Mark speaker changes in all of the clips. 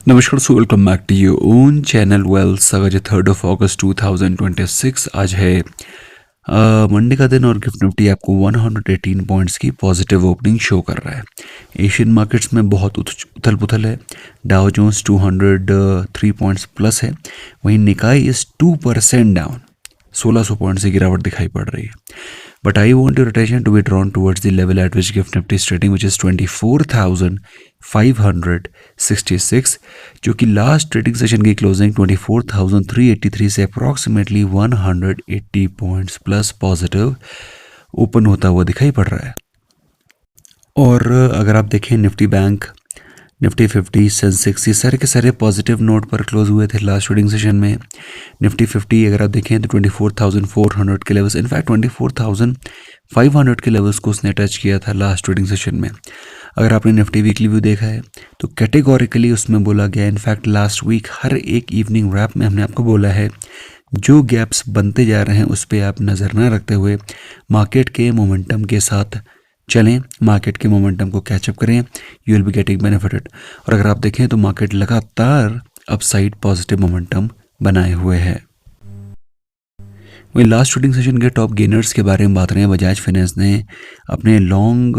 Speaker 1: नमस्कार so welcome back to your own channel wealth. आज है 3 अगस्त 2026। आज है मंडे का दिन और गिफ्ट निफ्टी आपको 118 पॉइंट्स की पॉजिटिव ओपनिंग शो कर रहा है। एशियन मार्केट्स में बहुत उथल पुथल है। डाउ जोन्स 203 पॉइंट्स प्लस है, वहीं निकाई इज 2% डाउन, 1600 पॉइंट की गिरावट दिखाई पड़ रही है। But I want your attention to be drawn towards the level at which Gift Nifty is trading, which is 24,566, जो कि लास्ट ट्रेडिंग सेशन की क्लोजिंग 24,383 से approximately 180 points plus positive open होता हुआ दिखाई पड़ रहा है। और अगर आप देखें निफ्टी बैंक, निफ्टी 50, सेंसेक्स, ये सारे के सारे पॉजिटिव नोट पर क्लोज हुए थे लास्ट ट्रेडिंग सेशन में। निफ्टी 50 अगर आप देखें तो 24,400 के लेवल्स, इनफैक्ट 24,500 के लेवल्स को उसने टच किया था लास्ट ट्रेडिंग सेशन में। अगर आपने निफ्टी वीकली व्यू देखा है तो कैटेगोरिकली उसमें बोला गया, इनफैक्ट लास्ट वीक हर एक इवनिंग रैप में हमने आपको बोला है जो गैप्स बनते जा रहे हैं उस पर आप नज़र न रखते हुए मार्केट के मोमेंटम के साथ चलें, मार्केट के मोमेंटम को कैचअप करें, you will be getting benefited. और अगर आप देखें तो मार्केट लगातार अपसाइड पॉजिटिव मोमेंटम बनाए हुए है। वही लास्ट ट्रेडिंग सेशन के टॉप गेनर्स के बारे में बात रहे हैं। बजाज फाइनेंस ने अपने long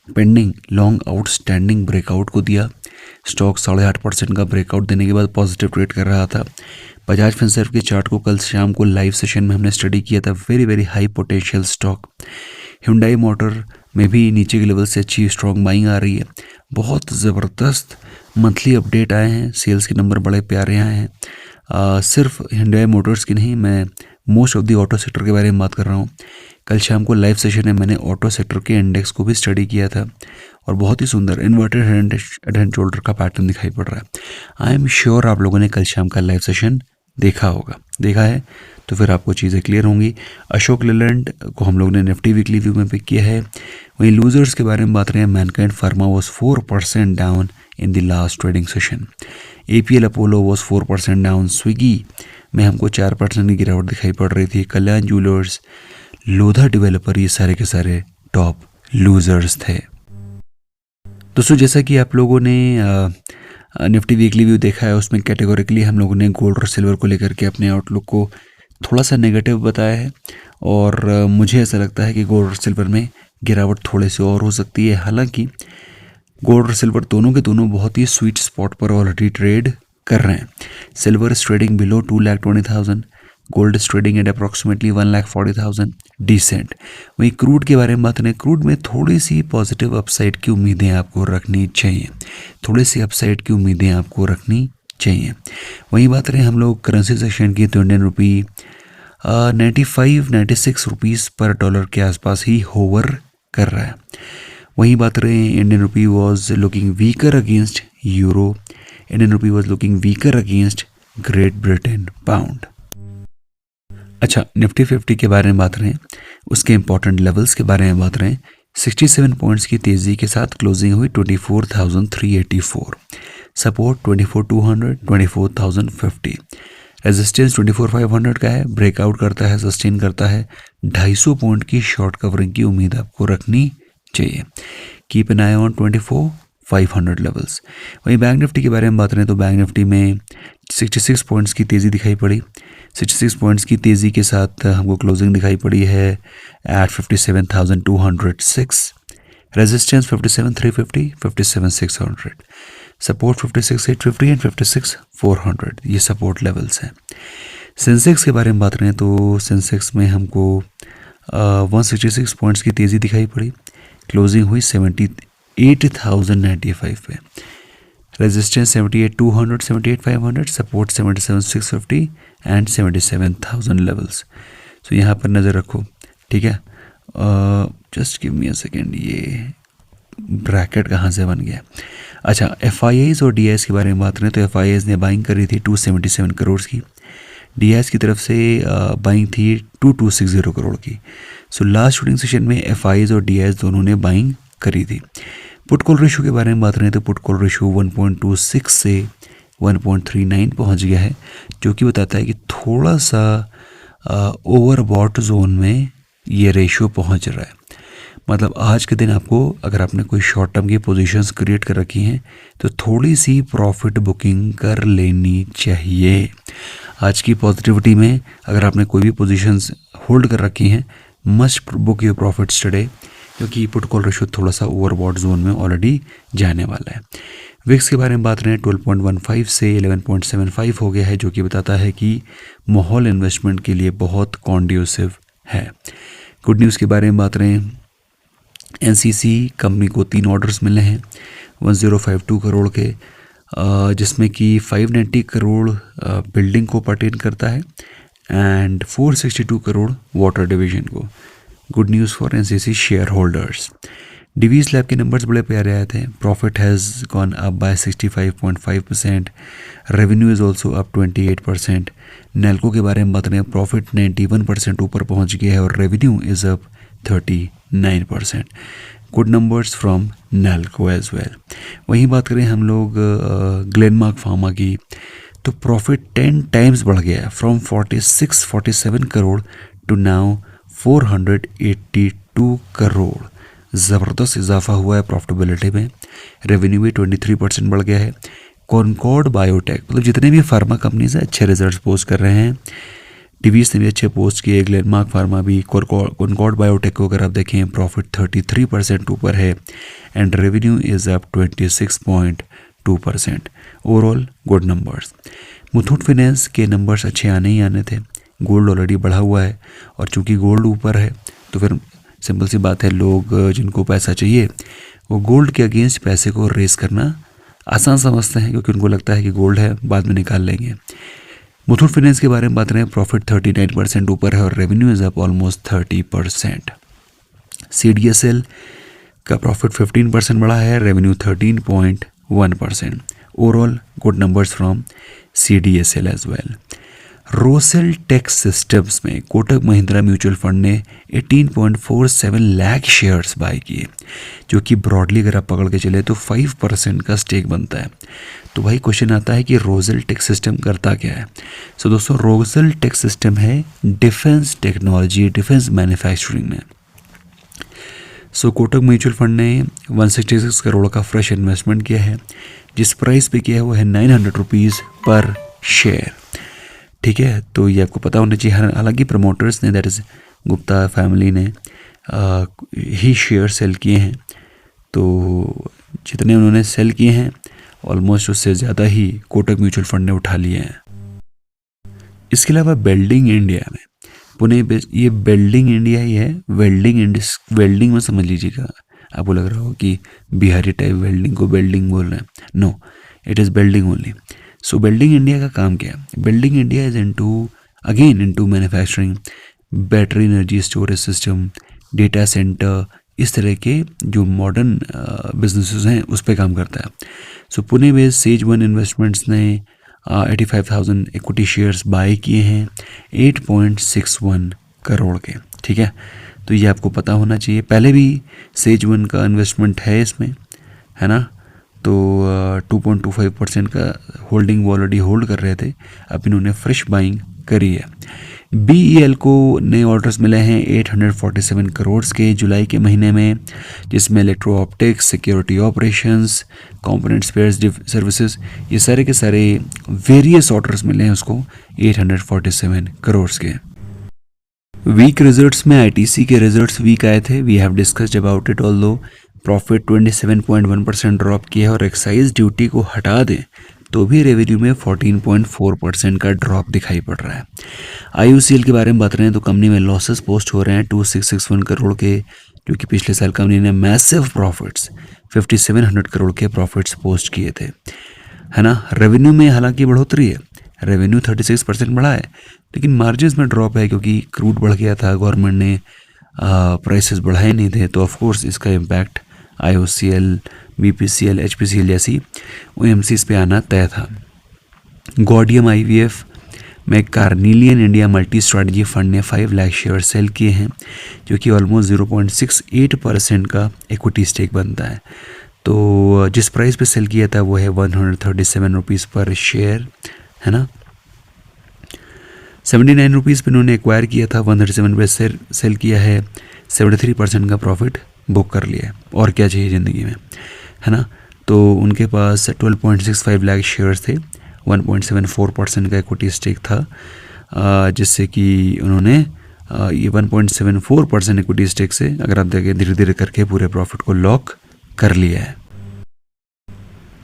Speaker 1: pending, long outstanding breakout को दिया। स्टॉक 8.5% का ब्रेकआउट देने के बाद पॉजिटिव ट्रेड कर रहा था। बजाज फिनसर्व के चार्ट को कल शाम को लाइव सेशन में हमने स्टडी किया था। Very high potential stock. Hyundai motor में भी नीचे के लेवल से अच्छी स्ट्रॉन्ग बाइंग आ रही है। बहुत ज़बरदस्त मंथली अपडेट आए हैं, सेल्स के नंबर बड़े प्यारे आए हैं। सिर्फ Hyundai मोटर्स की नहीं, मैं most of the auto sector के बारे में बात कर रहा हूँ। कल शाम को लाइव सेशन में मैंने ऑटो सेक्टर के इंडेक्स को भी स्टडी किया था और बहुत ही सुंदर इन्वर्टेड हेड एंड शोल्डर का पैटर्न दिखाई पड़ रहा है। आई एम श्योर आप लोगों ने कल शाम का लाइव सेशन देखा है तो फिर आपको चीज़ें क्लियर होंगी। अशोक लेलैंड को हम लोग ने निफ्टी वीकली व्यू में पिक किया है। वहीं लूजर्स के बारे में बात रहे हैं। Mankind pharma was 4% down in the last trading session. APL Apollo was 4% down. Swiggy में हमको 4% की गिरावट दिखाई पड़ रही थी। कल्याण ज्वेलर्स, लोधा डेवलपर, ये सारे के सारे टॉप लूजर्स थे। दोस्तों जैसा कि आप लोगों ने निफ्टी वीकली व्यू देखा है, उसमें कैटेगोरिकली हम लोगों ने गोल्ड और सिल्वर को लेकर के अपने आउटलुक को थोड़ा सा नेगेटिव बताया है। और मुझे ऐसा लगता है कि गोल्ड और सिल्वर में गिरावट थोड़े से और हो सकती है। हालांकि गोल्ड और सिल्वर दोनों के दोनों बहुत ही स्वीट स्पॉट पर ऑलरेडी ट्रेड कर रहे हैं। Silver is trading below 2,20,000, gold is trading at approximately 1,40,000, decent. वहीं क्रूड के बारे में बात करें, क्रूड में थोड़ी सी पॉजिटिव अपसाइड की उम्मीदें आपको रखनी चाहिए, वहीं बात रहे हम लोग करेंसी सेक्शन की तो इंडियन रुपी 95-96 रुपीज़ पर डॉलर के आसपास ही होवर कर रहा है। वहीं बात रहे Indian rupee was looking weaker against euro, Indian rupee was looking weaker against great Britain pound. अच्छा, निफ्टी 50 के बारे में बात रहे हैं, उसके इंपॉर्टेंट लेवल्स के बारे में बात रहे हैं। 67 पॉइंट्स की तेज़ी के साथ क्लोजिंग हुई 24,384। सपोर्ट 24,200, 24,050। रेजिस्टेंस 24,500 का है। ब्रेकआउट करता है, सस्टेन करता है, 250 पॉइंट की शॉर्ट कवरिंग की उम्मीद आपको रखनी चाहिए। Keep an I on 24,500 levels. वहीं बैंक निफ्टी के बारे में बात करें तो बैंक निफ्टी में 66 पॉइंट्स की तेज़ी दिखाई पड़ी। 66 पॉइंट्स की तेज़ी के साथ हमको क्लोजिंग दिखाई पड़ी है एट 57,206। रेजिस्टेंस 57,350, 57,600। सपोर्ट 56,850 एंड 56,400, ये सपोर्ट लेवल्स हैं। सेंसेक्स के बारे में बात करें तो सेंसेक्स में हमको 166 पॉइंट्स की तेज़ी दिखाई पड़ी। क्लोजिंग हुई 78,095 पे। Resistance 78,200, 78,500, support 77,650 and 77,000 levels. तो यहाँ पर नज़र रखो, ठीक है। Just give me a second, ये ब्रैकेट कहाँ से बन गया। अच्छा, FIIs और DIs के बारे में बात करें तो FIIs ने बाइंग करी थी 277 करोड़ की। DIs की तरफ से बाइंग थी 2,260 करोड़ की। सो लास्ट ट्रेडिंग सेशन में FIIs और DIs दोनों ने बाइंग करी थी। पुट कॉल रेशियो के बारे में बात करें तो पुट कॉल रेशियो 1.26 से 1.39 पहुंच गया है, जो कि बताता है कि थोड़ा सा ओवरबॉट जोन में ये रेशियो पहुंच रहा है। मतलब आज के दिन आपको अगर आपने कोई शॉर्ट टर्म की पोजीशंस क्रिएट कर रखी हैं तो थोड़ी सी प्रॉफिट बुकिंग कर लेनी चाहिए। आज की पॉजिटिविटी में अगर आपने कोई भी पोजीशंस होल्ड कर रखी हैं, must book your profits today, क्योंकि पुट कॉल रेशियो थोड़ा सा ओवरबॉट जोन में ऑलरेडी जाने वाला है। विक्स के बारे में बात करें 12.15 से 11.75 हो गया है, जो कि बताता है कि माहौल इन्वेस्टमेंट के लिए बहुत कॉन्ड्यूसिव है। गुड न्यूज़ के बारे में बात करें, एनसीसी कंपनी को 3 ऑर्डर्स मिले हैं 1052 करोड़ के, जिसमें कि 590 करोड़ बिल्डिंग को पर्टेन करता है एंड 462 करोड़ वाटर डिवीजन को। Good news for NCC shareholders. Divi's lab के नंबर्स बड़े प्यारे आए थे। Profit has gone up by 65.5%, revenue is also up 28%। Nelco के बारे में बात करें, प्रॉफिट 91% ऊपर पहुंच गया है और revenue is up 39%। Good numbers from Nelco as well. वहीं बात करें हम लोग ग्लेनमार्क फार्मा की, तो प्रॉफिट 10 टाइम्स बढ़ गया है, from 47 crore to now 482 crore. ज़बरदस्त इजाफा हुआ है प्रॉफिटेबिलिटी में। रेवेन्यू भी 23% बढ़ गया है। कॉनकॉर्ड बायोटेक, मतलब जितने भी फार्मा कंपनीज हैं अच्छे रिजल्ट्स पोस्ट कर रहे हैं। डिवीज ने भी अच्छे पोस्ट किए, ग्लेनमार्क फार्मा भी। कॉनकॉर्ड बायोटेक को अगर आप देखें, प्रॉफिट 33% ऊपर है and revenue is up 26.2%। Overall good numbers. Muthoot finance के नंबर्स अच्छे आने ही आने थे। गोल्ड ऑलरेडी बढ़ा हुआ है और चूंकि गोल्ड ऊपर है तो फिर सिंपल सी बात है, लोग जिनको पैसा चाहिए वो गोल्ड के अगेंस्ट पैसे को रेस करना आसान समझते हैं, क्योंकि उनको लगता है कि गोल्ड है बाद में निकाल लेंगे। मुथूट फाइनेंस के बारे में बात करें, प्रॉफिट 39% ऊपर है और revenue is up almost 30%। CDSL का प्रॉफिट 15% बढ़ा है, revenue 13.1%। Overall good numbers from CDSL as well. Rossell tech systems में कोटक महिंद्रा म्यूचुअल फंड ने 18.47 लाख शेयर्स बाय किए, जो कि ब्रॉडली अगर आप पकड़ के चले तो 5% का स्टेक बनता है। तो भाई क्वेश्चन आता है कि रोसेल टेक सिस्टम करता क्या है। सो दोस्तों, रोसेल टेक सिस्टम है डिफेंस टेक्नोलॉजी, डिफेंस मैन्युफैक्चरिंग में। सो कोटक म्यूचुअल फंड ने 166 करोड़ का फ्रेश इन्वेस्टमेंट किया है। जिस प्राइस पे किया है वो है 900 रुपीज़ पर शेयर। ठीक है, तो ये आपको पता होना चाहिए। हालांकि प्रमोटर्स ने, दैट इज़ गुप्ता फैमिली ने ही शेयर सेल किए हैं, तो जितने उन्होंने सेल किए हैं ऑलमोस्ट उससे ज़्यादा ही कोटक म्यूचुअल फंड ने उठा लिए हैं। इसके अलावा बिल्डिंग इंडिया में पुणे बेस्ड, ये बिल्डिंग इंडिया ही है, वेल्डिंग में समझ लीजिएगा। आपको लग रहा हो कि बिहारी टाइप वेल्डिंग को बिल्डिंग बोल रहे हैं, no, it is building only. So building India का काम क्या है? Building India is into manufacturing, battery energy storage system, data center, इस तरह के जो मॉडर्न बिजनेसेस हैं उस पर काम करता है। So Pune based Sage One investments ने 85,000 इक्विटी शेयर्स बाय किए हैं 8.61 करोड़ के। ठीक है, तो ये आपको पता होना चाहिए। पहले भी सेज वन का इन्वेस्टमेंट है इसमें, है ना, तो 2.25% का होल्डिंग वो ऑलरेडी होल्ड कर रहे थे, अब इन्होंने फ्रेश बाइंग करी है। BEL को नए ऑर्डर्स मिले हैं 847 करोड़ के जुलाई के महीने में, जिसमें electro optics, security operations, component spares services, ये सारे के सारे वेरियस ऑर्डर्स मिले हैं उसको 847 करोड़ के। वीक रिजल्ट्स में ITC के रिजल्ट्स वीक आए थे, we have discussed about it. Although profit 27.1% drop किया है और एक्साइज ड्यूटी को हटा दें तो भी रेवेन्यू में 14.4% का ड्रॉप दिखाई पड़ रहा है। IOCL के बारे में बात रहे हैं तो कंपनी में लॉसेस पोस्ट हो रहे हैं 2661 करोड़ के, जो कि पिछले साल कंपनी ने मैसिव प्रॉफिट्स 5700 करोड़ के प्रॉफिट्स पोस्ट किए थे, है ना। रेवेन्यू में हालांकि बढ़ोतरी है, रेवेन्यू 36% बढ़ा है, लेकिन मार्जिन्स में ड्रॉप है क्योंकि क्रूड बढ़ गया था, गवर्नमेंट ने प्राइसेस बढ़ाए नहीं थे, तो ऑफकोर्स इसका इम्पैक्ट IOCL, BPCL, HPCL जैसी OMCs पे आना तय था। गॉर्डियम IVF में carnelian India multi strategy fund ने 5 लाख शेयर सेल किए हैं, जो कि ऑलमोस्ट 0.68% का इक्विटी स्टेक बनता है। तो जिस प्राइस पे सेल किया था वो है 137 रुपीज़ पर शेयर, है ना। 79 रुपीज़ पे इन्होंने एक्वायर किया था, 137 पे सेल किया है, 73% का प्रॉफिट बुक कर लिया है, और क्या चाहिए ज़िंदगी में, है ना। तो उनके पास 12.65 लाख शेयर्स थे, 1.74% का इक्विटी स्टेक था, जिससे कि उन्होंने ये 1.74% इक्विटी स्टेक से, अगर आप देखें, धीरे धीरे करके पूरे प्रॉफिट को लॉक कर लिया है।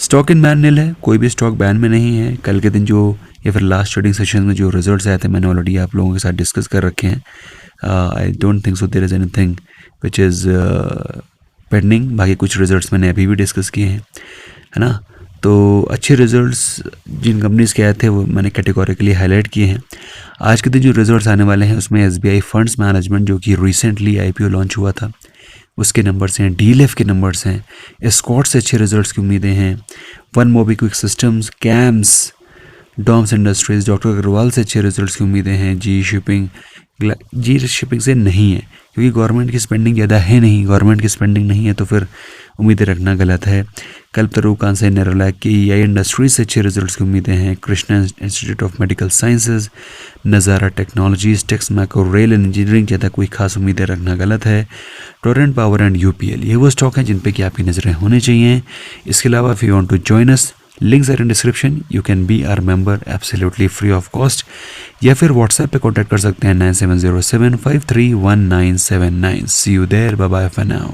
Speaker 1: स्टॉक इन बैन नील है, कोई भी स्टॉक बैन में नहीं है। कल के दिन जो या फिर लास्ट ट्रेडिंग सेशन में जो रिजल्ट्स आए थे मैंने ऑलरेडी आप लोगों के साथ डिस्कस कर रखे हैं। I don't think so there is anything which is pending. बाकी कुछ रिजल्ट्स मैंने अभी भी डिस्कस किए हैं, है ना। तो अच्छे रिजल्ट्स जिन कंपनीज़ के आए थे वो मैंने कैटेगोरिकली हाईलाइट किए हैं। आज के दिन जो रिजल्ट्स आने वाले हैं उसमें SBI फंड्स मैनेजमेंट, जो कि रिसेंटली IPO लॉन्च हुआ था, उसके नंबर्स हैं, DLF के नंबर्स हैं, एस्कॉर्ट से अच्छे रिजल्ट्स की उम्मीदें हैं, one MobiKwik systems, CAMS, Doms industries, doctor Agarwal से अच्छे रिजल्ट्स की उम्मीदें हैं। जी शिपिंग से नहीं है, क्योंकि गवर्नमेंट की स्पेंडिंग ज़्यादा है नहीं, गवर्नमेंट की स्पेंडिंग नहीं है तो फिर उम्मीदें रखना गलत है। कल्पतरू, कांसे, नेरोलैक की EI इंडस्ट्रीज से अच्छे रिजल्ट्स की उम्मीदें हैं। Krishna institute of medical sciences, Nazara technologies, Texmaco, rail and engineering, ज़्यादा कोई खास उम्मीदें रखना गलत है। टोरेंट पावर एंड UPL, ये वो स्टॉक हैं जिन पे कि आपकी नज़रें होनी चाहिए। इसके अलावा if you want to join us, links are in description, you can be our member absolutely free of cost, या फिर व्हाट्सएप पे कॉन्टैक्ट कर सकते हैं 9707531979। See you there, bye bye for now.